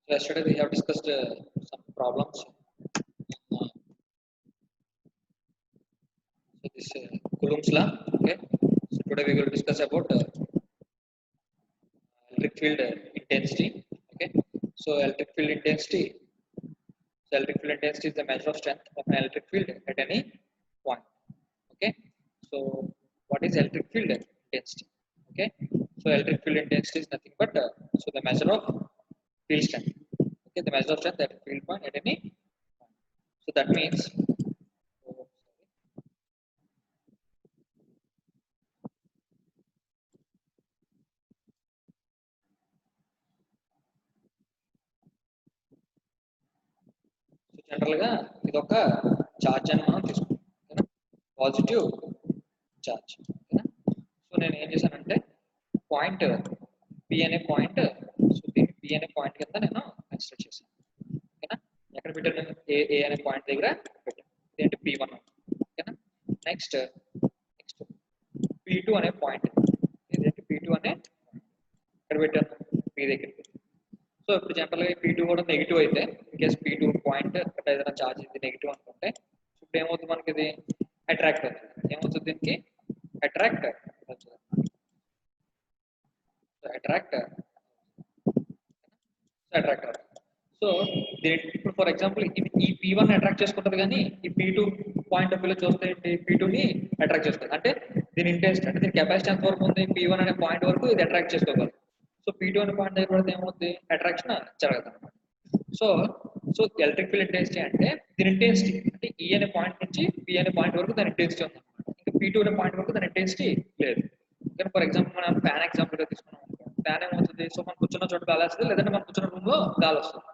So yesterday we have discussed some problems. So this Coulomb's law. Okay. So today we will discuss about electric field intensity. Okay. So electric field intensity. So electric field intensity is the measure of strength of an electric field at any point. Okay. So what is electric field intensity? Okay. So electric field intensity is nothing but so the measure of field strength. Okay. The measure of strength at field point at any point. So that means. So జనరల్గా ఇది ఒక charge అని మనం తీసుకుంటాం ఓకేనా positive charge ఓకేనా so నేను ఏం చేశానంటే పాయింట్ పి అనే పాయింట్ సో దీన్ని పి అనే పాయింట్ కింద నేను కన్సిడర్ చేశాను ఓకేనా ఎక్కడ పెట్టాను నేను ఏ అనే పాయింట్ దగ్గర పెట్టాను ఇదేంటి P1 ఓకేనా నెక్స్ట్ P2 అనే పాయింట్ ఇదేంటి P2 అనే ఎక్కడ పెట్టాను P దగ్గర సో ఇప్పుడు జనరల్గా P2 కూడా నెగిటివ్ అయితే ఇన్కేస్ P2 పాయింట్ అక్కడ ఏదైనా ఛార్జ్ ఇది నెగిటివ్ అనుకుంటే ఇప్పుడు ఏమవుతుంది మనకి ఇది అట్రాక్ట్ అవుతుంది ఏమవుతుంది దీనికి అట్రాక్ట్ అవుతుంది అట్రాక్ట్ అవుతుంది సో ఇప్పుడు ఫర్ ఎగ్జాంపుల్ ఈ P1 అట్రాక్ట్ చేసుకుంటుంది కానీ ఈ P2 పాయింట్ ఆఫ్ వ్యూలో చూస్తే P2 ని అట్రాక్ట్ చేస్తుంది అంటే దీని ఇంటెన్సిటీ అంటే దీని కెపాసిటీ ఎంత వరకు ఉంది P1 అనే పాయింట్ వరకు ఇది అట్రాక్ట్ చేసుకోగలదు సో P2 అనే పాయింట్ దగ్గర పడితే ఏమవుతుంది అట్రాక్షన్ జరగదు అనమాట సో ఎలక్ట్రిక్ ఫీల్డ్ ఇంటెన్సిటీ అంటే దీని ఇంటెన్సిటీ అంటే ఈ అనే పాయింట్ నుంచి P అనే పాయింట్ వరకు దాని ఇంటెన్సిటీ ఉంది ఇంకా P2 అనే పాయింట్ వరకు దాని ఇంటెన్సిటీ లేదు కానీ ఫర్ ఎగ్జాంపుల్ మనం ఫ్యాన్ ఎగ్జాంపుల్ గా తీసుకున్నాం ఫ్యాన్ ఏమవుతుంది సో మనం కూర్చున్న చోట గాలి వస్తుంది లేదంటే మనం కూర్చున్న రూమ్ లో గాలి వస్తుంది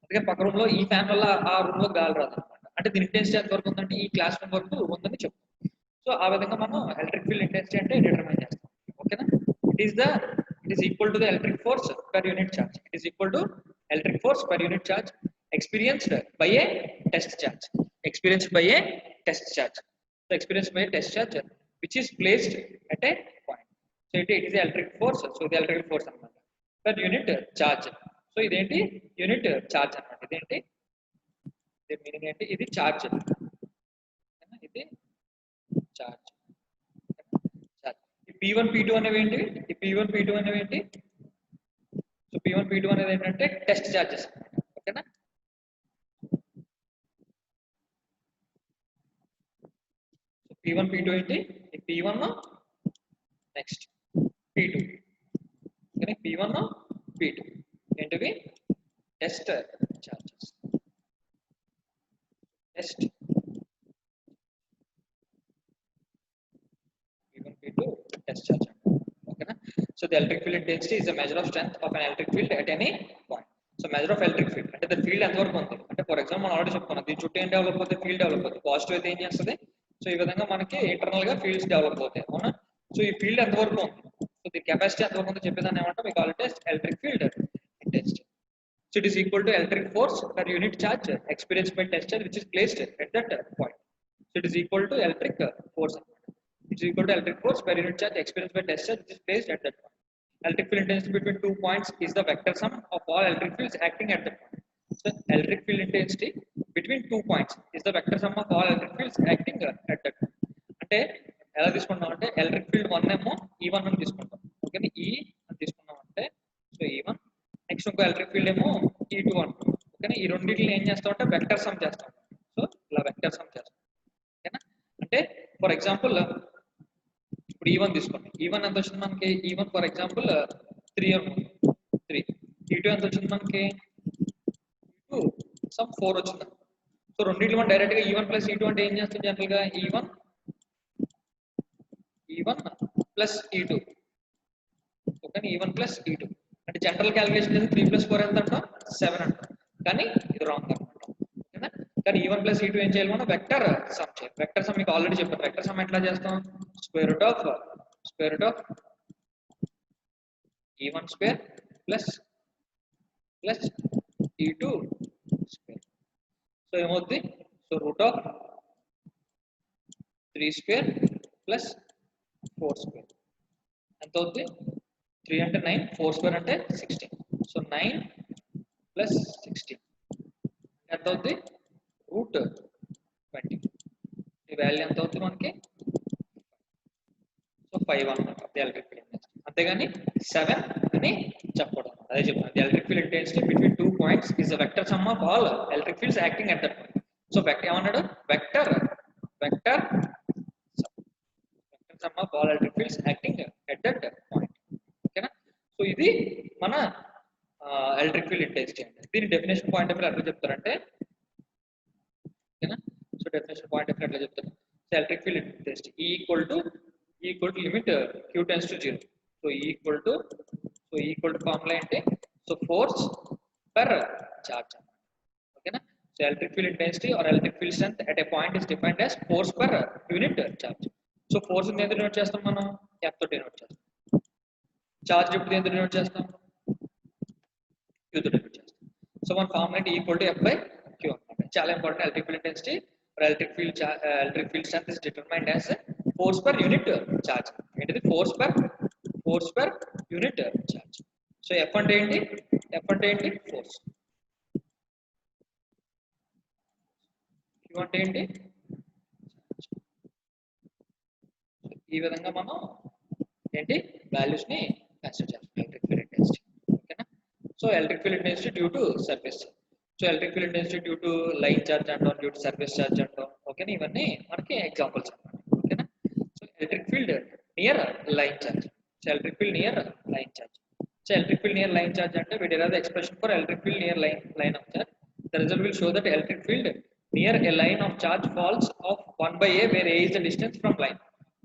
అందుకే పక్క రూమ్ లో ఈ ఫ్యాన్ వల్ల ఆ రూమ్ లో గాలి రాదు అనమాట అంటే దీని ఇంటెన్సిటీ ఎంత వరకు ఉందంటే ఈ క్లాస్ రూమ్ వరకు ఉందని చెప్తాం సో ఆ విధంగా మనం ఎలక్ట్రిక్ ఫీల్డ్ ఇంటెన్సిటీ అంటే డిటర్మైన్ చేస్తాం ఓకేనా it is equal to the electric force per unit charge. It is equal to electric force per unit charge experienced by a test charge. Experienced by a test charge. So experienced by a test charge which is placed at a point. So it is the electric force. So the electric force per unit charge. So identi unit charge annamata. Identi the meaning enti idi charge. Idi charge. P1 P2 అనేవి ఏంటి ఈ P1 P2 అనేవి ఏంటి so P1 P2 అనేది ఏంటంటే test charges ఓకేనా so P1 P2 ఏంటి ఈ P1 next P2 okay P1 P2 ఏంటివి test charges test P1 P2 test charge okay na so the electric field intensity is a measure of strength of an electric field at any point so measure of electric field అంటే the field ఎంత వరకు ఉంది అంటే for example మనం already చెప్పుకున్నాం దీని చుట్టూ ఏం డెవలప్ అవుతుంది ఫీల్డ్ డెవలప్ అవుతుంది పాజిటివ్ అయితే ఏం చేస్తుంది సో ఈ విధంగా మనకి ఇంటర్నల్ గా ఫీల్డ్స్ డెవలప్ అవుతాయి అవునా సో ఈ ఫీల్డ్ ఎంత వరకు ఉంది సో దీని కెపాసిటీ ఎంత వరకు ఉందో చెప్పేదాన్ని ఏమంటాం we call it as electric field intensity so it is equal to electric force per unit charge experienced by test charge which is placed at that point so it is equal to electric force which is equal to electric force per unit charge experienced by test charge which is placed at that point. Electric field intensity between 2 points is the vector sum of all electric fields acting at that point. So electric field intensity between 2 points is the vector sum of all electric fields acting at that point. అంటే ఎలా తీసుకుంటాం అంటే electric field 1 ఏమో E1 అని తీసుకుంటాం ఓకేనా E అని తీసుకున్నాం అంటే సో E1 నెక్స్ట్ ఇంకో ఎలక్ట్రిక్ ఫీల్డ్ ఏమో E2 అనుకుంటాం ఓకేనా ఈ రెండింటిని ఏం చేస్తాం అంటే వెక్టర్ సమ్ చేస్తాం సో ఇలా వెక్టర్ సమ్ చేస్తాం ఓకేనా అంటే ఫర్ ఎగ్జాంపుల్ ఇప్పుడు E1 తీసుకోండి E1 ఎంత వచ్చింది మనకి E1 ఫర్ ఎగ్జాంపుల్ 3 అనుకుందాం 3 E2 ఎంత వచ్చింది మనకి E2 సమ్ 4 వచ్చింది సో రెండింటిలో మనం డైరెక్ట్ గా E1 ప్లస్ E2 అంటే ఏం చేస్తాం జనరల్ గా E1 plus E2 okay E1 plus E2 అంటే జనరల్ క్యాలిక్యులేషన్ చేసి 3 ప్లస్ 4 ఎంత అంటాం 7 అంటాం కానీ ఇది రాంగ్ అనమాట ఓకేనా కానీ E1 ప్లస్ E2 ఏం చేయాలి మనం వెక్టర్ సమ్ చేయాలి వెక్టర్ సమ్ మీకు ఆల్రెడీ చెప్పాను వెక్టర్ సమ్ ఎట్లా చేస్తాం square root of E1 square plus E2 square so ఏమవుతుంది so root of 3 square plus 4 square ఎంత అవుతుంది 3 అంటే 9 4 స్క్వేర్ అంటే 16 సో 9 plus 16 ఎంత అవుతుంది రూట్ 20 ఈ వాల్యూ ఎంత అవుతుంది మనకి సో 5 అన్నమాట ది ఎలక్ట్రిక్ ఫీల్డ్ ఇంటెన్సిటీ అంతేగాని 7 అని చెప్పడం అదే చెప్తాను the electric field intensity between 2 points is the vector some of all electric fields acting at that point so vector ఏమన్నాడు vector sum of all electric fields acting at that point ఓకేనా so ఇది మన electric field intensity అంటే దీని definition point of view ఎట్లా చెప్తారంటే ఓకేనా so definition point of view ఎట్లా చెప్తారు so electric field intensity E equal to limit q tends to 0 so E equal to formula ఏంటి సో ఫోర్స్ per charge ఓకేనా so electric field intensity or electric field strength at a point is defined as force per unit charge so force ని ఎంత denote చేస్తాం మనం F తో denote చేస్తాం charge ఇప్పుడు ఎంత డినోట్ చేస్తాం Q తో డినోట్ చేస్తాం సో మన formula equal to F by Q అన్నమాట చాలా important electric field intensity or electric field strength is determined as force per unit charge ఏంటిది force per unit charge so F అంటే ఏంటి force Q అంటే ఏంటి ఈ విధంగా మనం ఏంటి వాల్యూస్ ని కన్సిడర్ చేస్తాం ఎలక్ట్రిక్ ఫీల్డ్ ఇంటెన్సిటీ ఓకేనా so electric field intensity due to surface so electric field intensity due to line charge అంటాం డ్యూ టు సర్ఫేస్ చార్జ్ అంటాం ఓకేనా ఇవన్నీ మనకి ఎగ్జాంపుల్స్ అన్నమాట ఓకేనా so electric field near line charge so electric field near line charge so electric field near line charge అంటే we derive the expression for electric field near line of charge the result will show that electric field near a line of charge falls of 1 by a where a is the distance from line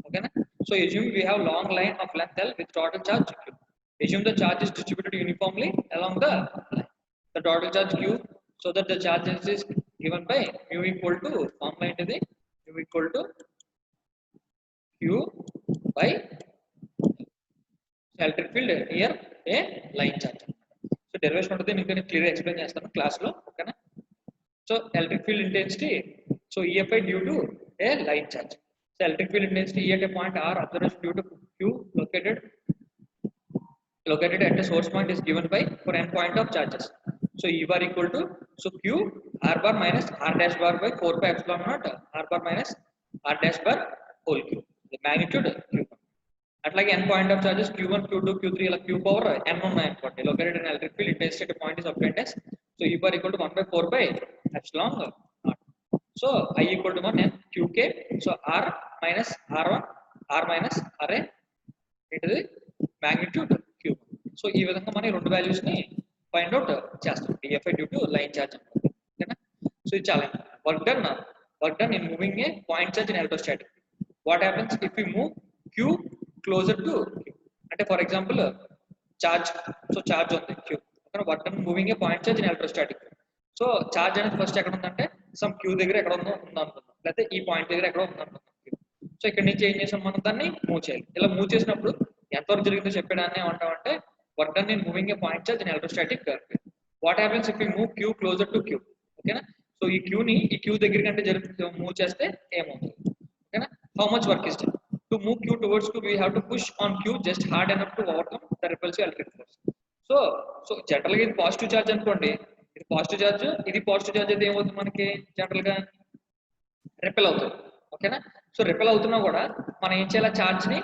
okay na so assume we have long line of length L with total charge Q assume the charge is distributed uniformly along the line the total charge Q so that the charge is given by mu equal to formula into mu equal to Q by electric field near a line charge so derivation ఉంటుంది నేను clear explain చేస్తాను class లో ఓకేనా so electric field intensity so EFI due to a line charge so electric field intensity E at a point R observation due to Q located at a source point is given by for n point of charges so E bar equal to so Q R bar minus R dash bar by 4 pi epsilon naught R bar minus R dash bar whole cube the magnitude Q అట్లాగే n point of charges Q1 Q2 Q3 ఇలా Q power n ఉన్నాయనుకోండి located in electric field intensity at a point is obtained as so E bar equal to 1 by 4 by epsilon naught so I equal to 1 n Qk so R minus R1 R minus RA into the magnitude Q so ఈ విధంగా మనం రెండు values ని find out చేస్తాం DFI due to line charge ఓకేనా so ఇది చాలా work done in moving a point charge in electrostatic what happens if we move Q closer to Q అంటే for example charge so charge ఉంది Q ఓకేనా work done moving a point charge in electrostatic so charge అనేది first ఎక్కడ ఉందంటే some Q దగ్గర ఎక్కడ ఉందో అనుకుందాం లేకపోతే ఈ పాయింట్ దగ్గర ఎక్కడ ఉందో అనుకుందాం సో ఇక్కడ నుంచి ఏం చేసాం మనం దాన్ని మూవ్ చేయాలి ఇలా మూవ్ చేసినప్పుడు ఎంతవరకు జరిగిందో చెప్పడాన్ని ఏమంటామంటే work done in moving a point charge in electrostatic what happens if we move Q closer to Q ఓకేనా సో ఈ Q ని ఈ Q దగ్గర కంటే మూవ్ చేస్తే ఏమవుతుంది ఓకేనా how much work is done to move Q towards Q we have to push on Q just hard enough to overcome the repulsive electric force so general గా ఇది పాజిటివ్ చార్జ్ అనుకోండి ఇది positive charge అయితే ఏమవుతుంది మనకి general గా repel అవుతుంది ఓకేనా సో రిపెల్ అవుతున్నా కూడా మనం ఏం చేయాలి చార్జ్ ని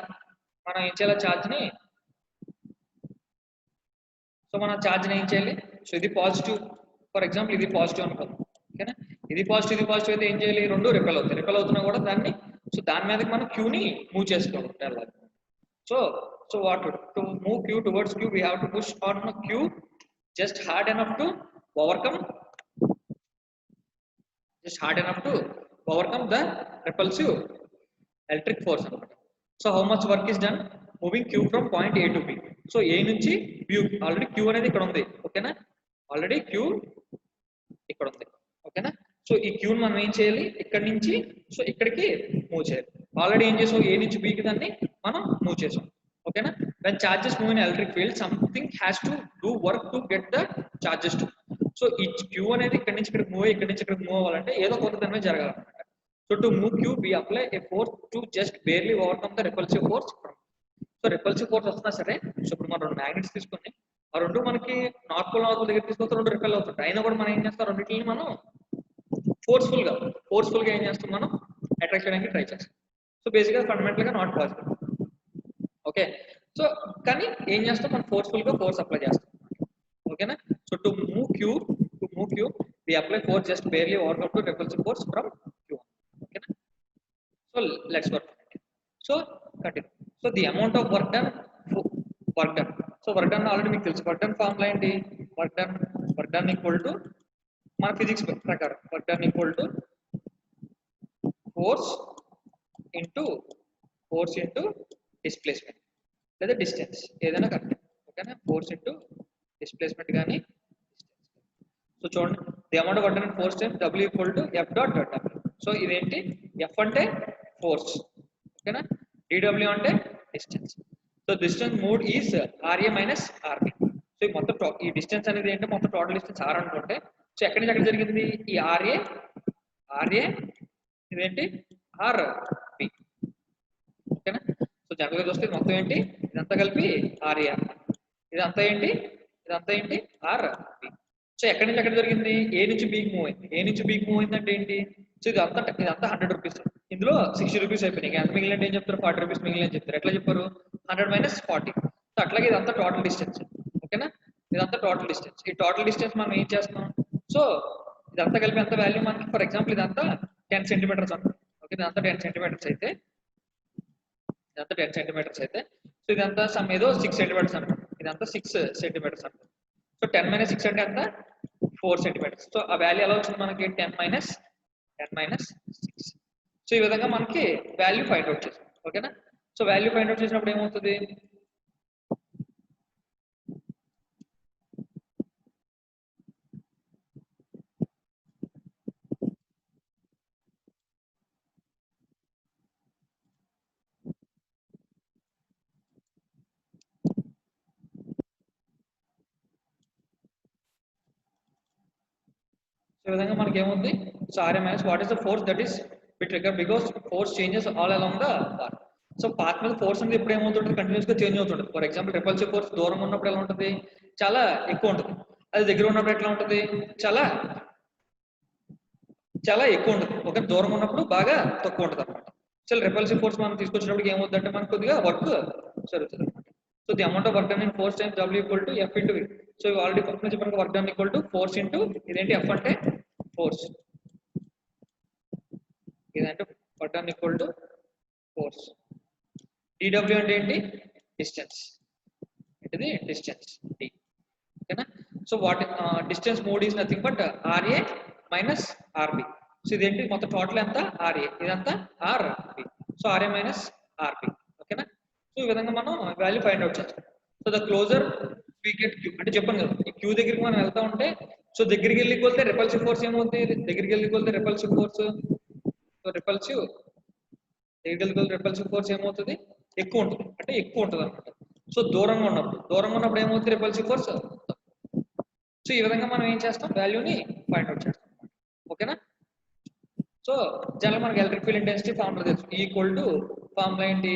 సో మనం చార్జ్ ని ఏం చేయాలి సో ఇది పాజిటివ్ ఫర్ ఎగ్జాంపుల్ ఇది పాజిటివ్ అనుకుందాం ఓకేనా ఇది పాజిటివ్ అయితే ఏం చేయాలి రెండు రిపెల్ అవుతున్నా కూడా దాన్ని సో దాని మీదకి మనం Q ని మూవ్ చేసుకోవాలి so what to move Q towards Q we have to push on Q just hard enough to overcome the repulsive electric force so how much work is done moving Q from point A to B so A నుంచి B already Q అనేది ఇక్కడ ఉంది ఓకేనా already Q ఇక్కడ ఉంది ఓకేనా so ఈ Q ని మనం ఏం చేయాలి ఇక్కడ నుంచి సో ఇక్కడికి మూవ్ చేయాలి ఆల్రెడీ ఏం చేసాం A నుంచి B కి దాన్ని మనం మూవ్ చేసాం ఓకేనా when charges move in electric field something has to do work to get the charges to so ఈ Q అనేది ఇక్కడ నుంచి ఇక్కడికి మూవ్ అవ్వాలంటే ఏదో కొంత దాని మీద జరగాలన్నమాట so to move Q we apply a force to just barely overcome the repulsive force so repulsive force వస్తున్నా సరే సో ఇప్పుడు మనం రెండు మ్యాగ్నెట్స్ తీసుకొని ఆ రెండు మనకి నార్త్ పోల్ దగ్గర తీసుకొస్తే రెండు రిపెల్ అవుతుంది. అయినా కూడా మనం ఏం చేస్తాం, రెండింటిని మనం ఫోర్స్ఫుల్ గా ఏం చేస్తాం, మనం అట్రాక్ట్ చేయడానికి ట్రై చేస్తాం. సో బేసిక్గా ఫండమెంటల్ గా నాట్ పాసిబుల్. ఓకే, సో కానీ ఏం చేస్తాం, మనం ఫోర్స్ఫుల్ గా ఫోర్స్ అప్లై చేస్తాం. ఓకేనా, so to move Q we apply force just barely overcome to repulsive force from Q. ఓకేనా, so let's work. So continue. So the amount of work done. So work done already మీకు తెలుసు. Work done formula ఏంటి, work done equal to మన physics ప్రకారం work done equal to force into displacement లేదా distance, ఏదైనా correct. ఓకేనా, force into displacement కానీ. So చూడండి, the amount of work done force times W equal to F dot dot W. So ఇదేంటి, F అంటే force, ఓకేనా, d W అంటే distance. So distance mod is R A minus R B. So ఈ మొత్తం ఈ distance అనేది ఏంటంటే మొత్తం టోటల్ డిస్టెన్స్ ఆర్ అనుకుంటే, సో ఎక్కడి నుంచి ఎక్కడ జరిగింది ఈ ఆర్ఏ ఇదేంటి ఆర్ బి. ఓకేనా, సో జనరల్ గా చూస్తే మొత్తం ఏంటి, ఇదంతా కలిపి ఆర్ఏ, ఇదంతా ఏంటి ఆర్ బి. సో ఎక్కడి నుంచి ఎక్కడ జరిగింది, ఏ నుంచి బీకి మూవ్ అయింది. అంటే ఏంటి, సో ఇదంతా 100 రూపీస్, ఇందులో 60 రూపీస్ అయిపోయినాయి. ఎంత మిగిలిన ఏం చెప్తారు, 40 రూపీస్ మిగిలిన చెప్తారు. ఎట్లా చెప్పారు, 100 మైనస్ 40. సో అట్లాగే ఇదంతా టోటల్ డిస్టెన్స్. ఓకేనా, ఇదంతా టోటల్ డిస్టెన్స్. ఈ టోటల్ డిస్టెన్స్ మనం ఏం చేస్తాం, సో ఇదంతా కలిపి ఎంత వాల్యూ మనకి, ఫర్ ఎగ్జాంపుల్ ఇదంతా 10 సెంటీమీటర్స్ అనుకో. ఓకే, ఇదంతా 10 సెంటీమీటర్స్ అయితే సో ఇదంతా సమ్ ఏదో 6 సెంటీమీటర్స్ అనుకో. ఇదంతా 6 సెంటీమీటర్స్ అనుకో. సో 10 మైనస్ 6 అంటే ఎంత, 4 సెంటీమీటర్స్. సో ఆ వాల్యూ ఎలా వచ్చింది మనకి, 10 మైనస్ 6. సో ఈ విధంగా మనకి వాల్యూ ఫైండ్ అవుట్ చేసాం. ఓకేనా, సో వాల్యూ ఫైండ్ అవుట్ చేసినప్పుడు ఏమవుతుంది, ఈ విధంగా మనకి ఏముంది, so R A minus what is the force that is be trigger because force changes all along the path. So path మీద ఫోర్స్ అనేది ఎప్పుడు ఏమవుతుంటుంది, కంటిన్యూస్ గా చేంజ్ అవుతుంటుంది. ఫర్ ఎగ్జాంపుల్ రిపల్సివ్ ఫోర్స్ దూరంగా ఉన్నప్పుడు ఎలా ఉంటుంది, చాలా ఎక్కువ ఉంటుంది. అది దగ్గర ఉన్నప్పుడు ఎట్లా ఉంటుంది, చాలా ఎక్కువ ఉంటుంది. ఓకే, దూరంగా ఉన్నప్పుడు బాగా తక్కువ ఉంటుంది అనమాట. సో రిపల్సివ్ ఫోర్స్ మనం తీసుకొచ్చినప్పుడు ఏమవుతుంది అంటే మనకు కొద్దిగా వర్క్ జరుగుతుంది అనమాట. So the amount of work done in force times W equal to F into V. So already first నుంచి మనకు work done equal to force into ఇదేంటి, ఎఫ్ అంటే ఫోర్స్, ఇదంటే work done equal to force. D W అంటే ఏంటి, distance, ఇది distance D. ఓకేనా, so what distance mod is nothing but R A minus R B. So ఇదేంటి మొత్తం టోటల్ ఎంత, ఆర్ఏ, ఇదంతా R B. So R A minus RB. ఓకేనా, సో ఈ విధంగా మనం వాల్యూ ఫైండ్ అవుట్ చేస్తాం. So the closer we get Q అంటే చెప్పాను కదా, ఈ క్యూ దగ్గరికి మనం వెళ్తా ఉంటే, సో దగ్గరికి వెళ్ళి కొలితే రిపల్సివ్ ఫోర్స్ ఏమవుతుంది, దగ్గరికి వెళ్ళి కొలితే repulsive force, so repulsive force ఏమవుతుంది, ఎక్కువ ఉంటుంది. అంటే ఎక్కువ ఉంటుంది అనమాట. సో దూరంగా ఉన్నప్పుడు ఏమవుతుంది, రిపల్సివ్ ఫోర్స్. సో ఈ విధంగా మనం ఏం చేస్తాం, వాల్యూని ఫైండ్ అవుట్ చేస్తాం. ఓకేనా, సో జనరల్ మనకి ఎలక్ట్రిక్ ఫీల్డ్ ఇంటెన్సిటీ ఫార్ములా తెలుసు, ఈక్వల్ టు ఫార్ములా ఏంటి,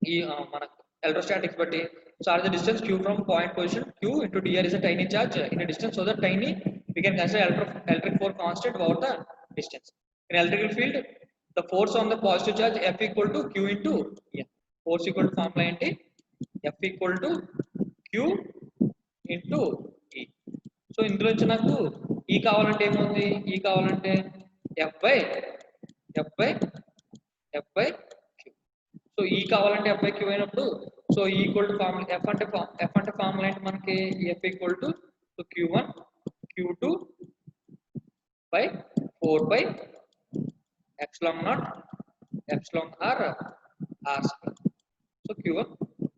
ఈ మనకు ఎలక్ట్రోస్టాటిక్స్ బట్టి. So R the distance q from point position q into dr is a tiny charge in a distance, so that tiny we can consider electric force constant over the distance. In electrical field, the force on the positive charge F equal to q into E. Force equal to formula ఏంటి, F equal to q into E. So ఇందులో నుంచి నాకు E కావాలంటే ఏముంది, E కావాలంటే F by q. So E కావాలంటే F by q అయినప్పుడు, so equal to formula F అంటే ఫార్ములా ఏంటి మనకి, F equal to q1 q2 by 4 by epsilon naught epsilon r square. So q1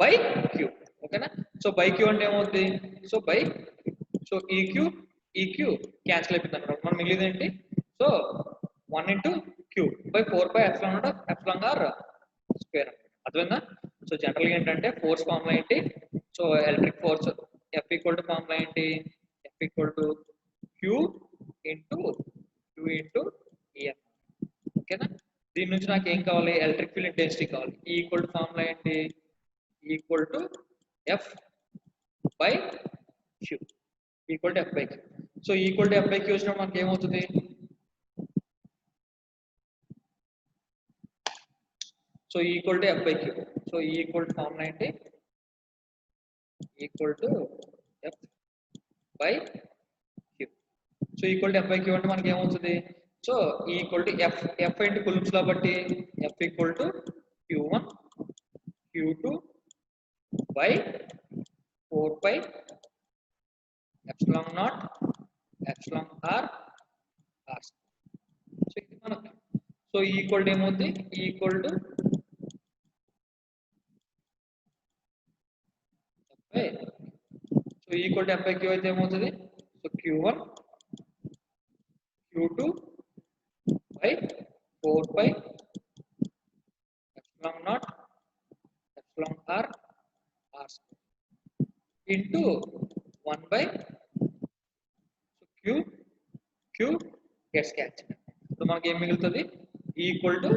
by q. ఓకేనా, so by q అంటే ఏమవుతుంది, so by, so ఈq cancel అయిపోతుంది అన్నమాట. మనం మిగిలింది ఏంటి, so 1 into q by 4 by epsilon r square. అర్థమైందా. So general గా ఏంటంటే ఫోర్స్ ఫార్ములా ఏంటి, so electric force F equal to formula ఏంటి, F equal to q into EF. ఓకేనా, దీని నుంచి నాకు ఏం కావాలి, ఎలక్ట్రిక్ ఫీల్డ్ ఇంటెన్సిటీ కావాలి. ఈక్వల్ టు ఫార్ములా ఏంటి, equal to F by q equal to f by q. So equal to f by q వచ్చినప్పుడు మనకి ఏమవుతుంది? So equal to f by q. So equal to formula ఏంటి? Equal to f by q. So equal to f by q అంటే మనకి ఏమవుతుంది? So equal to f into coulombs లా బట్టి f equal to q1 q2 by 4 pi epsilon naught epsilon r r. So ఇది మనకి so equal to ఏమవుతుంది? Equal to so equal to f by q అయితే ఏమవుతుంది? So q1 q2 by 4 pi epsilon naught epsilon r r into 1 by so q gets cancelled. So మనకి ఏం మిగులుతుంది? Equal to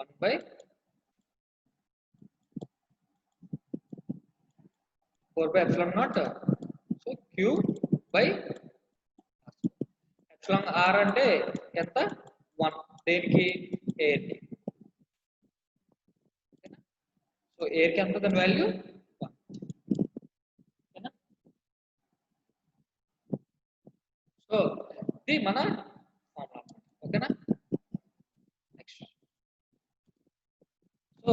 1 by 4 by epsilon naught so q by epsilon r అంటే ఎంత? 1 దేనికి? air కి. So air కి ఎంత దాని వాల్యూ? 1. ఓకేనా? సో ఇది మన ఫార్ములా. ఓకేనా? Next so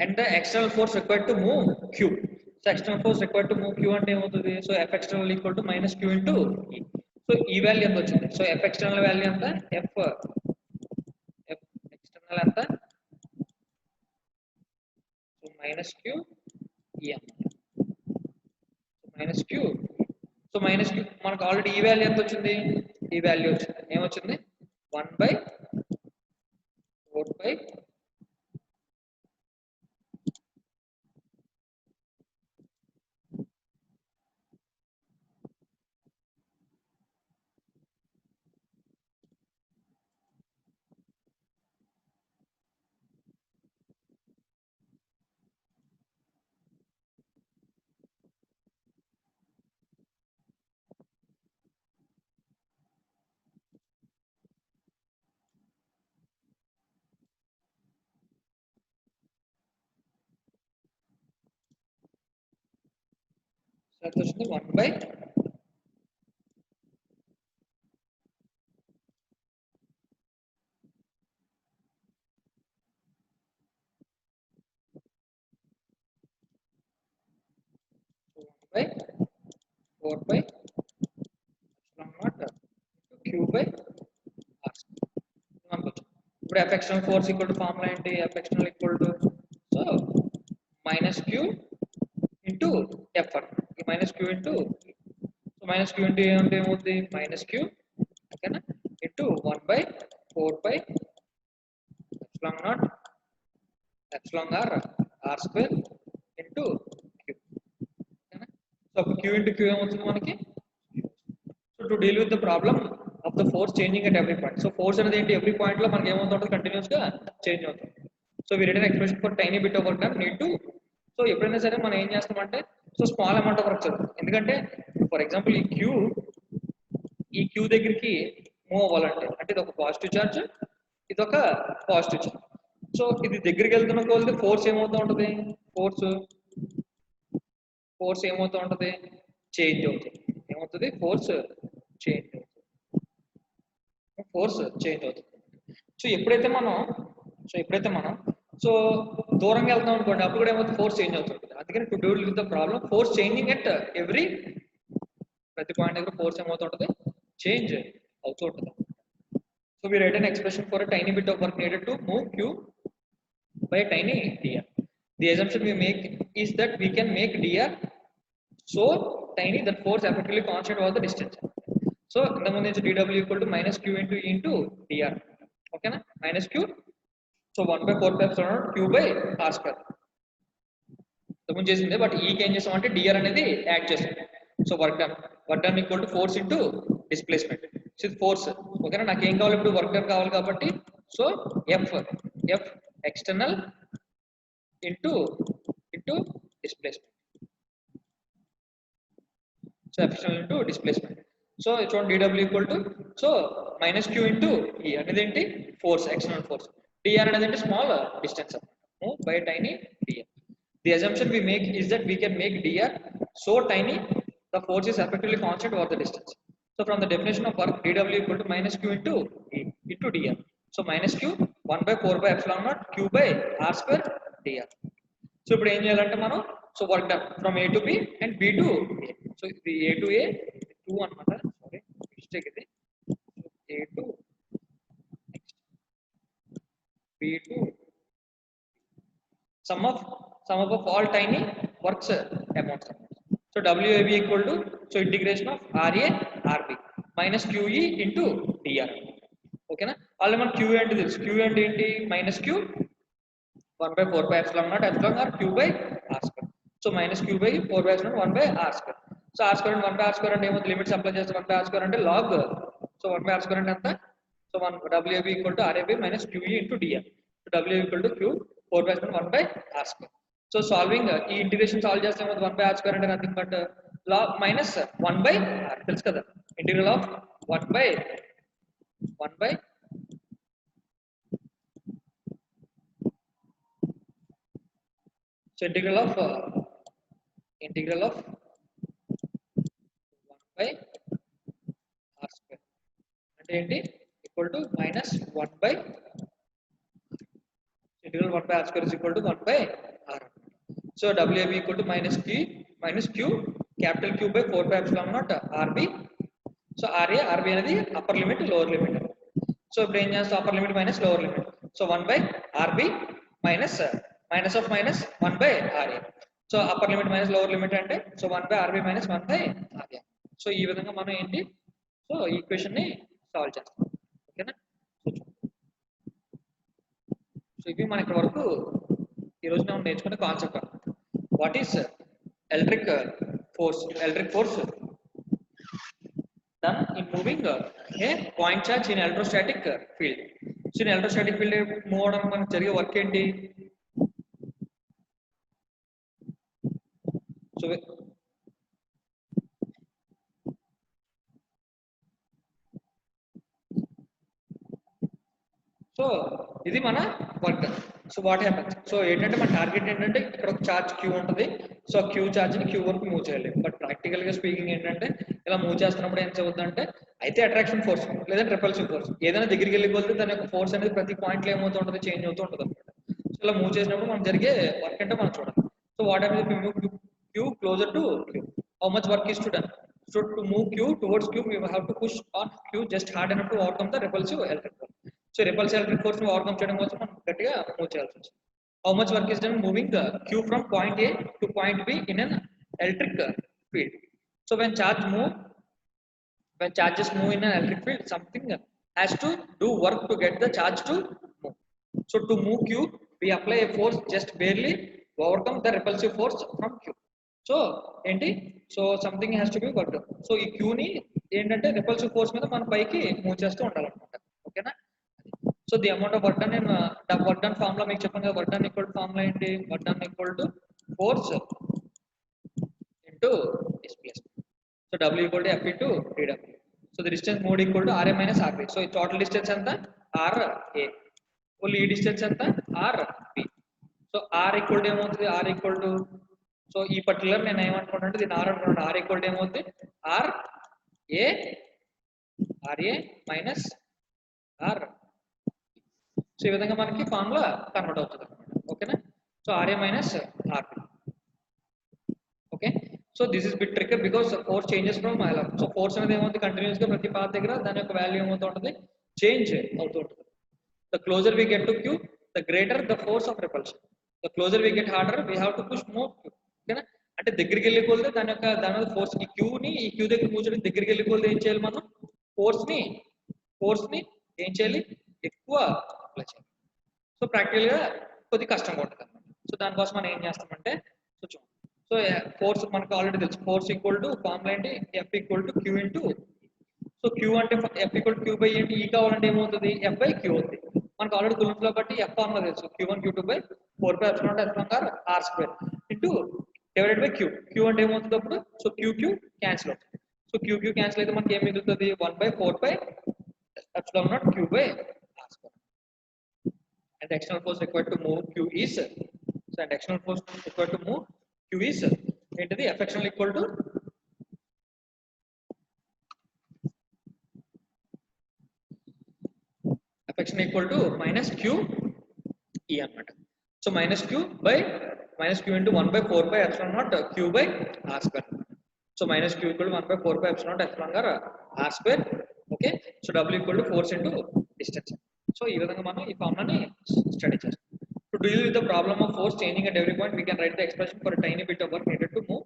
and the external force required to move q. So external force required to move q అంటే ఏమవుతుంది? So f external equal to minus q into e. So ఈ వాల్యూ ఎంత వచ్చింది? So f external value ఎంత? f external ఎంత? So minus q e అన్నమాట. So minus q so minus q మనకు already ఈ వాల్యూ ఎంత వచ్చింది? ఈ వాల్యూ వచ్చింది. ఏమొచ్చింది? 1 by 4 by సో ఎంత వచ్చింది? 1 by 4 by epsilon naught q by r. ఇప్పుడు f external force equal to formula ఏంటి? f external equal to so minus q into f ఈ minus q into so minus q into అంటే ఏమవుతుంది? minus q ఓకేనా into 1 by 4 by epsilon naught epsilon r r square into q. ఓకేనా? సో q into q ఏమవుతుంది మనకి? So to deal with the problem of the force changing at every point. So force అనేది ఏంటి? Every point లో మనకి ఏమవుతుంటుంది? Continuous గా చేంజ్ అవుతుంది. So we return expression for tiny bit of work done need to so ఎప్పుడైనా సరే మనం ఏం చేస్తామంటే so small amount of work చదువుతాం. ఎందుకంటే ఫర్ ఎగ్జాంపుల్ ఈ క్యూ దగ్గరికి మూవ్ అవ్వాలంటే అంటే ఇది ఒక పాజిటివ్ చార్జ్ ఇది ఒక పాజిటివ్ చార్జ్. సో ఇది దగ్గరికి వెళ్తున్న కొలది ఫోర్స్ ఏమవుతూ ఉంటుంది? ఫోర్స్ ఏమవుతూ ఉంటుంది? చేంజ్ అవుతుంది. ఏమవుతుంది? ఫోర్స్ చేంజ్ అవుతుంది. సో ఎప్పుడైతే మనం సో దూరంగా వెళ్తాం అనుకోండి అప్పుడు కూడా ఏమవుతుంది? ఫోర్స్ చేంజ్ అవుతుంది. అందుకని to deal with the problem force changing at every ప్రతి పాయింట్ దగ్గర ఫోర్స్ ఏమవుతుంటుంది? చేంజ్ అవుతూ ఉంటుంది. So we write an expression for a tiny bit of work needed to move q by a tiny dr. The assumption we make is that we can make dr so tiny that force effectively constant over the distance. So the ముందు నుంచి dw equal to minus q into e into dr. ఓకేనా? minus q so 1 by 4 pi epsilon naught q by r square ముందు చేసింది. But ఈకి ఏం చేసాం అంటే dr అనేది యాడ్ చేసాం. So work done equal to force into displacement. So ఇది ఫోర్స్. ఓకేనా? నాకు ఏం కావాలి? ఇప్పుడు వర్క్ డన్ కావాలి కాబట్టి so F external into displacement. So efficient into displacement. So it's on dw equal to, so minus q into e అనేది ఏంటి force, external force. dr అనేది ఏంటి small distance move by tiny dr. The assumption we make is that we can make dr so tiny the force is effectively constant over the distance. So from the definition of work, dw equal to minus q into e into dr. So minus q 1 by 4 by epsilon naught q by r square dr. So ఇప్పుడు ఏం చేయాలంటే మనం, so work done from A to B and B to A. So ఇది A to A 2 అనమాట, sorry mistake ఇది, A to next B to sum of all tiny works amounts. So WAB equal to, so integration of RA RB minus QE into DR. ఓకేనా, already మనం Q అంటే తెలుసు, Q అంటే ఏంటి minus Q 1 by 4 by epsilon naught epsilon or Q by R square. So minus Q by 4 by epsilon 1 by R square. So R square and 1 by R square అంటే ఏమవుతుంది, limits apply చేస్తే 1 by R square అంటే log, so 1 by R square అంటే ఎంత, so 1 WAB equal to RAB minus QE into DR. So WAB equal to Q 4 by epsilon 1 by R square. So solving ఈ integration solve చేస్తే ఏమవుతుంది, 1 by R square అంటే nothing but log minus 1 by R, తెలుసు కదా, integral of 1 by so integral of 1 by r square అంటే ఏంటి equal to minus 1 by integral 1 by r square is equal to 1 by r. So WAB equal to minus q capital Q by 4 by epsilon naught RB. So RA RB అనేది upper limit lower limit. So ఇప్పుడు ఏం చేస్తాం, upper limit minus lower limit, so 1 by RB minus of minus 1 by RA. So upper limit minus lower limit అంటే, so 1 by RB minus 1 by RA. So ఈ విధంగా మనం ఏంటి, so equation ని solve చేస్తాం. ఓకేనా, సో ఇవి మన ఇక్కడ వరకు ఈ రోజు మనం నేర్చుకునే concept. What is electric force done in moving a point charge in electrostatic field. So in electrostatic field move అవడానికి మనకు జరిగే వర్క్ ఏంటి, సో ఇది మన work. So what happens, so ఏంటంటే మన టార్గెట్ ఏంటంటే ఇక్కడ ఒక చార్జ్ క్యూ ఉంటుంది, సో క్యూ చార్జ్ ని క్యూ వరకు మూవ్ చేయాలి. బట్ ప్రాక్టికల్ గా స్పీకింగ్ ఏంటంటే ఇలా మూవ్ చేస్తున్నప్పుడు ఏం అవుతుందంటే అయితే అట్రాక్షన్ ఫోర్స్ లేదంటే రిపల్సివ్ ఫోర్స్ ఏదైనా దగ్గరికి వెళ్ళిపోతే దాని యొక్క ఫోర్స్ అనేది ప్రతి పాయింట్ లో ఏమవుతూ ఉంటుంది, చేంజ్ అవుతూ ఉంటుంది అనమాట. సో ఇలా మూవ్ చేసినప్పుడు మనం జరిగే వర్క్ అంటే మనం చూడాలి. So what happens we move Q closer to Q, how much work is to done. So to move Q towards Q, we have to push on Q just hard enough to overcome the repulsive electric force. So repulsive electric force ని overcome చేయడం కోసం మనం గట్టిగా move చేయాల్సి వస్తుంది. How much work is done moving Q from point A to point B in an electric field. So when charges move in an electric field, something has to do work to get the charge to move. So to move Q, we apply a force just barely overcome the repulsive force from Q. So ఏంటి, so something has to be work. So ఈ క్యూని ఏంటంటే repulsive force మీద మనం పైకి move చేస్తూ ఉండాలన్నమాట. ఓకేనా, so the amount of work done నేను వర్క్ డన్ ఫార్ములా మీకు చెప్పాను కదా, work done equal to formula ఏంటి, work done equal to force into displacement. So W equal to F into dW. So the distance move equal to RA minus RB. So ఈ total distance ఎంత RA, only ఈ distance ఎంత RB. So R equal to ఏమవుతుంది, R equal to, so ఈ particular నేను ఏమనుకుంటానంటే దీన్ని R అనుకున్నాను, R equal to ఏమవుతుంది RA మైనస్ R. సో ఈ విధంగా మనకి ఫార్ములా కన్వర్ట్ అవుతుంది అనమాట. ఓకేనా, so RA minus RB. Okay, so this is bit trickier because force changes from ఐలర్. సో ఫోర్స్ అనేది ఏమవుతుంది కంటిన్యూస్ గా ప్రతి పాత్ దగ్గర దాని యొక్క వాల్యూ ఏమవుతూ ఉంటుంది, చేంజ్ అవుతూ ఉంటుంది. The closer we get to Q, the greater the force of repulsion. The closer we get harder, we have to push more Q. ఓకేనా, అంటే దగ్గరికి వెళ్ళిపోతే దాని మీద ఫోర్స్, ఈ క్యూ దగ్గర కూర్చొని దగ్గరికి వెళ్ళిపోతే ఏం చేయాలి, మనం ఫోర్స్ ని ఏం చేయాలి, ఎక్కువ అప్లై చేయాలి. సో ప్రాక్టికల్ గా కొద్దిగా కష్టంగా ఉంటుంది అనమాట. సో దానికోసం మనం ఏం చేస్తామంటే, సో చూడండి, సో ఫోర్స్ మనకు ఆల్రెడీ తెలుసు, ఫోర్స్ ఈక్వల్ టు ఫార్ములా ఏంటి, F equal to Q into. So Q అంటే F equal to Q by ఏంటి, ఈ కావాలంటే ఏమవుతుంది F బై Q అవుతుంది. మనకు ఆల్రెడీ కులంలో బట్టి F ఫార్ములా తెలుసు, Q1 Q2 by 4 by epsilon naught h long r square into divided by q. q అంటే ఏమవుతుంది అప్పుడు సో q క్యాన్సిల్ అవుతుంది సో q క్యాన్సిల్ అయితే మనకి ఏం మిగులుతుంది 1 by 4 by epsilon naught q by r square. And the external force required to move q is so and external force required to move q is into the F external equal to F external equal to minus q e anamata. So minus q into 1 by 4 by epsilon naught q by r square. So minus q equal to 1 by 4 by epsilon naught epsilon r square. Okay. So w equal to force into distance. So ఈ విధంగా మనం ఈ ఫార్ములాని study చేస్తాం. To deal with the problem of force changing at every point, we can write the expression for a tiny bit of work needed to move.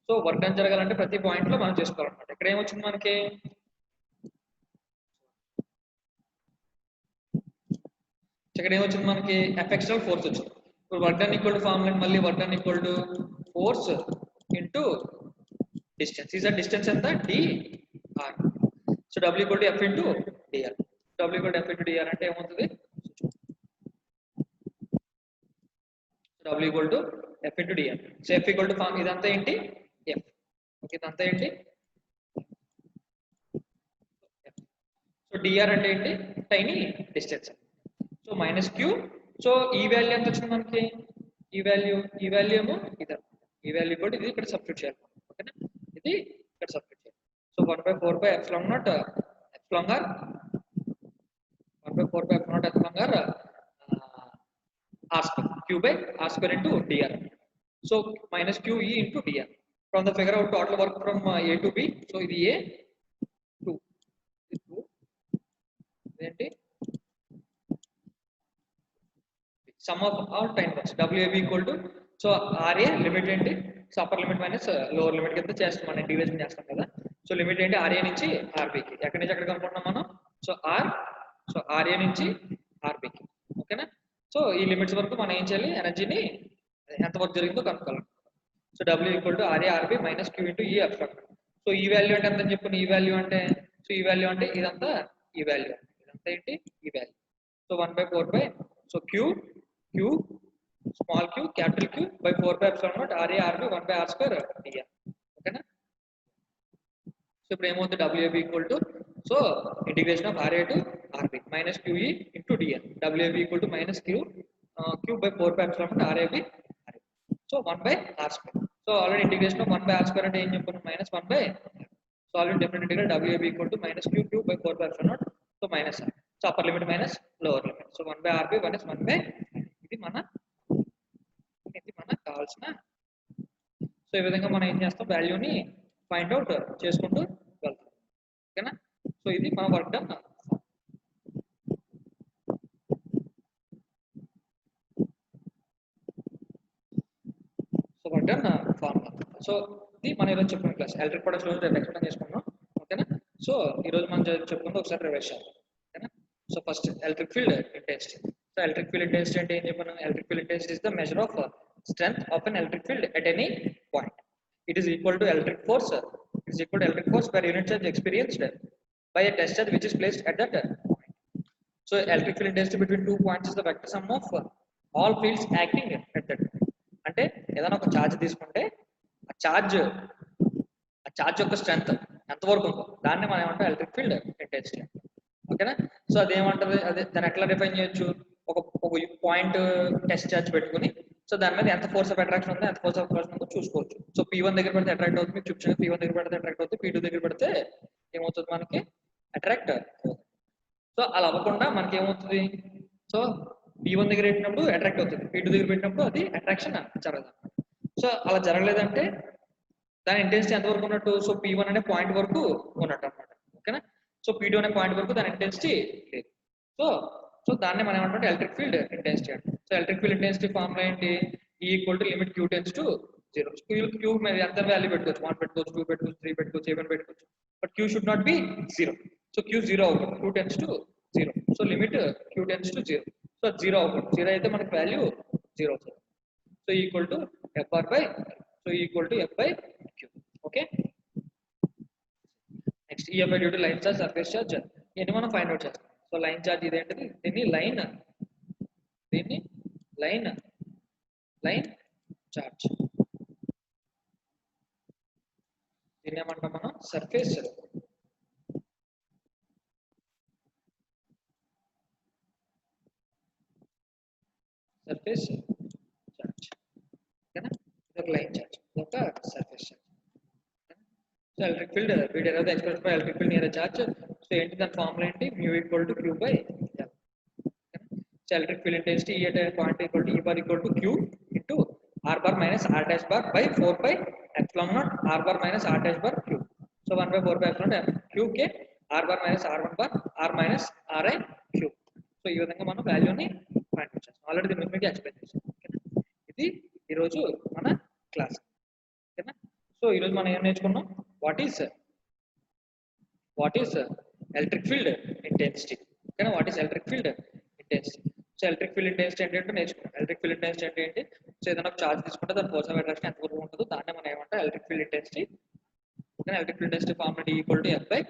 So work done జరగాలంటే ప్రతి point లో మనం చేసుకోవాలన్నమాట. ఇక్కడ ఏమొచ్చింది మనకి ఇక్కడ ఏమొచ్చింది మనకి F external force వచ్చింది. ఇప్పుడు work done equal to formula మళ్ళీ work done equal to force into distance. Is the distance ఎంత dr. So W equal to F into dr. W equal to F into dr అంటే ఏమవుతుంది W equal to F into dr. So F equal to form ఇదంతా ఏంటి F. Okay ఇదంతా ఏంటి so dr అంటే ఏంటి tiny distance. So minus q so ఈ value ఎంత వచ్చింది మనకి ఈ వాల్యూ ఏమో ఇది ఈ వాల్యూ కూడా ఇది ఇక్కడ సబ్స్టిట్యూట్ చేయాలి ఓకేనా ఇది ఇక్కడ సబ్స్టిట్యూట్ చేయాలి. So 1 by 4 by epsilon naught epsilon r 1 by 4 by epsilon naught epsilon r r square q by r square into dr. So minus q e into dr. From the figure out total work from a to b. So ఇది a 2 ఏంటి sum of all time works WAB equal to so RA limit ఏంటి so upper limit minus lower limit కింద చేస్తాం మనం division చేస్తాం కదా. So limit ఏంటి RA నుంచి RB కి ఎక్కడి నుంచి ఎక్కడ కనుక్కుంటున్నాం మనం సో RA నుంచి RB కి ఓకేనా. సో ఈ లిమిట్స్ వరకు మనం ఏం చేయాలి ఎనర్జీని ఎంత వరకు జరిగిందో కనుక్కోవాలి. So W equal to RA RB minus Q into E epsilon. So ఈ వాల్యూ అంటే ఎంత అని చెప్పి ఈ వాల్యూ అంటే సో ఈ వాల్యూ అంటే ఇదంతా ఈ వాల్యూ ఇదంతా ఏంటి ఈ value. So 1 by 4 by so Q small q capital Q by 4 by epsilon naught RA RB 1 by R square dr ఓకేనా. సో ఇప్పుడు ఏమవుతుంది WAB equal to so integration of RA to RB minus QE into dr. WAB equal to minus Q by 4 by epsilon naught RAB so 1 by R square. So already integration of 1 by R square అంటే ఏం చెప్పాను minus 1 by so already different integral WAB equal to minus Q by 4 by epsilon naught so minus so upper limit minus lower limit so 1 by RB minus 1 by ఇది మన కావాల్సిన. So ఈ విధంగా మనం ఏం చేస్తాం వాల్యూని ఫైండ్ అవుట్ చేసుకుంటూ వెళ్తాం ఓకేనా. సో ఇది మన వర్క్ డన్ ఫార్ములా. సో ఇది మనం ఈరోజు చెప్పుకున్న క్లాస్ ఎలక్ట్రిక్ ప్రొడక్ట్స్ రోజు ఎక్స్ప్లెయిన్ చేసుకున్నాం ఓకేనా. సో ఈరోజు మనం చెప్పుకుంటే ఒకసారి రివైజ్ చేద్దాం ఓకేనా. So first electric field intensity. So electric field intensity అంటే ఏం చెప్పాను electric field intensity is the measure of strength of an electric field at any point. It is equal to electric force. It is equal to electric force per unit charge experienced by a test charge which is placed at that point. So electric field intensity between 2 points is the vector sum of all fields acting at that point. అంటే ఏదైనా ఒక charge తీసుకుంటే ఆ charge యొక్క strength ఎంత వరకు ఉందో దాన్ని మనం ఏమంటాం ఎలక్ట్రిక్ ఫీల్డ్ ఇంటెన్సిటీ ఓకేనా. సో అదేమంటది అదే దాన్ని ఎట్లా డిఫైన్ చేయొచ్చు ఒక పాయింట్ టెస్ట్ ఛార్జ్ పెట్టుకుని సో దాని మీద ఎంత ఫోర్స్ ఆఫ్ అట్రాక్షన్ ఉందో ఎంత ఫోర్స్ ఆఫ్ అట్రాక్షన్ ఉందో చూసుకోవచ్చు. సో P1 దగ్గర పెడితే అట్రాక్ట్ అవుతుంది మీకు చూపించిన P1 దగ్గర పెడితే అట్రాక్ట్ అవుతుంది P2 దగ్గర పెడితే ఏమవుతుంది మనకి అట్రాక్ట్ అవుతుంది. సో అలా అవ్వకుండా మనకి ఏమవుతుంది సో P1 దగ్గర పెట్టినప్పుడు అట్రాక్ట్ అవుతుంది P2 దగ్గర పెట్టినప్పుడు అది అట్రాక్షన్ జరగదు. సో అలా జరగలేదంటే దాని ఇంటెన్సిటీ ఎంత వరకు ఉన్నట్టు సో P1 అనే పాయింట్ వరకు ఉన్నట్టు అన్నమాట ఓకేనా. సో P2 అనే పాయింట్ వరకు దాని ఇంటెన్సిటీ లేదు. సో దాన్ని మనం ఏమంటాం ఎలక్ట్రిక్ ఫీల్డ్ ఇంటెన్సిటీ అంటాం. So electric field intensity formula ఏంటి E equal to limit Q tends to 0. Q మీద ఎంత వాల్యూ పెట్టుకోవచ్చు 1 పెట్టుకోవచ్చు 2 పెట్టుకోవచ్చు 3 పెట్టుకోవచ్చు 7 పెట్టుకోవచ్చు but Q should not be 0. So Q 0 అవుతుంది Q tends to 0. So limit Q tends to 0. So 0 అవుతుంది 0 అయితే మనకి వాల్యూ 0 అవుతుంది. So equal to FR by so equal to F by Q okay. Next EMI due to line charge surface charge ఇవన్నీ మనం find out చేస్తాం. So line charge ఇదేంటిది దీన్ని line charge. దీన్ని ఏమంటాం మనం? Surface charge. ఓకేనా? ఇది ఒక లైన్ చార్జ్, ఇది ఒక surface charge. So electric field we derive the expression for electric field near a charge. So ఏంటి దాని ఫార్ములా ఏంటి? mu equal to q by l. So electric field intensity E at a point equal to E bar equal to q into r bar minus r dash bar by 4 pi epsilon naught r bar minus r dash bar q. So 1 by 4 pi epsilon naught q k r bar minus r1 bar r minus ri q. So ఈ విధంగా మనం వాల్యూని find out చేస్తాం. Already దీన్ని మీకు explain చేశాను. ఓకేనా? ఇది ఈరోజు మన క్లాస్. ఓకేనా? సో ఈరోజు మనం ఏం నేర్చుకున్నాం? What is electric field intensity. ఓకేనా? What is electric field intensity. So electric field intensity అంటే నేర్చుకున్నాం. ఎలక్ట్రిక్ ఫీల్డ్ ఇంటెన్సిటీ అంటే ఏంటి? సో ఏదైనా ఒక చార్జ్ తీసుకుంటే దాని ఫోర్స్ ఆఫ్ అట్రాక్షన్ ఎంత వరకు ఉంటుందో దాన్ని మనం ఏమంటాం? Electric field intensity. ఓకేనా? Electric field intensity formula D equal to F by.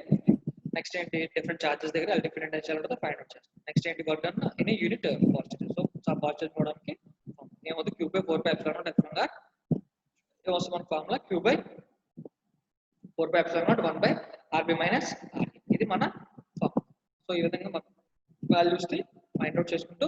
Next ఏంటి? డిఫరెంట్ చార్జెస్ దగ్గర ఎలక్ట్రిక్ ఫీల్డ్ ఇంటెన్సిటీ ఎలా ఉంటుందో ఫైండ్ అవుట్ చేస్తాం. నెక్స్ట్ ఏంటి? Work done in unit positive. So positive పోవడానికి ఏమవుతుంది? Q by 4 by epsilon naught epsilon గా ఏమొస్తుంది మన formula? Q by 4 by epsilon naught 1 by RB minus RE. ఇది మన ఫార్ములా. సో ఈ విధంగా మనం వాల్యూస్ ని ఫైండ్ అవుట్ చేసుకుంటూ